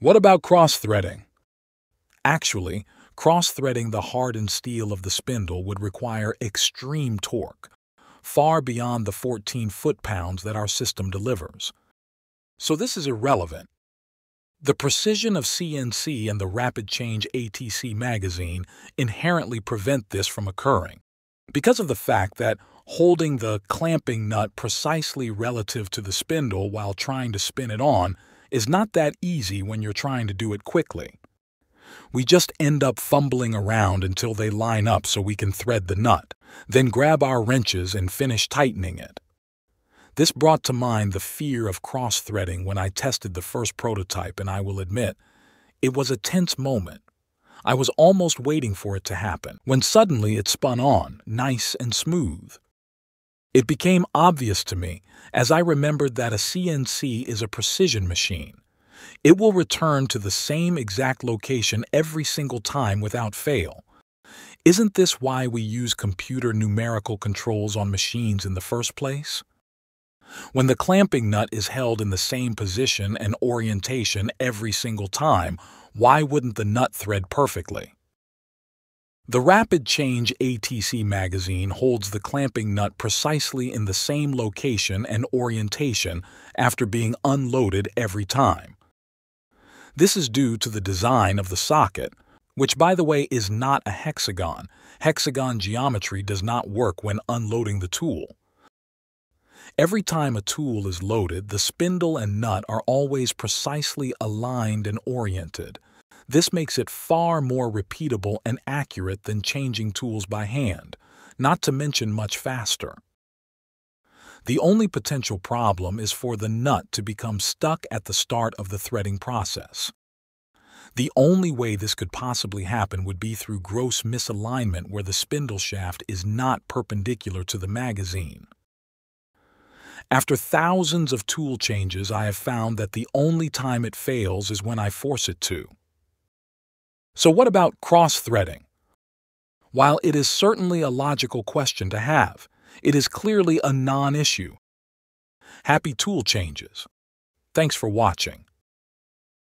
What about cross-threading? Actually, cross-threading the hardened steel of the spindle would require extreme torque, far beyond the 14 foot-pounds that our system delivers. So this is irrelevant. The precision of CNC and the RapidChange ATC magazine inherently prevent this from occurring, because of the fact that holding the clamping nut precisely relative to the spindle while trying to spin it on is not that easy when you're trying to do it quickly. We just end up fumbling around until they line up so we can thread the nut, then grab our wrenches and finish tightening it. This brought to mind the fear of cross-threading when I tested the first prototype, and I will admit, it was a tense moment. I was almost waiting for it to happen, when suddenly it spun on, nice and smooth. It became obvious to me as I remembered that a CNC is a precision machine. It will return to the same exact location every single time without fail. Isn't this why we use computer numerical controls on machines in the first place? When the clamping nut is held in the same position and orientation every single time, why wouldn't the nut thread perfectly? The RapidChange ATC magazine holds the clamping nut precisely in the same location and orientation after being unloaded every time. This is due to the design of the socket, which, by the way, is not a hexagon. Hexagon geometry does not work when unloading the tool. Every time a tool is loaded, the spindle and nut are always precisely aligned and oriented. This makes it far more repeatable and accurate than changing tools by hand, not to mention much faster. The only potential problem is for the nut to become stuck at the start of the threading process. The only way this could possibly happen would be through gross misalignment where the spindle shaft is not perpendicular to the magazine. After thousands of tool changes, I have found that the only time it fails is when I force it to. So what about cross-threading? While it is certainly a logical question to have, it is clearly a non-issue. Happy tool changes. Thanks for watching.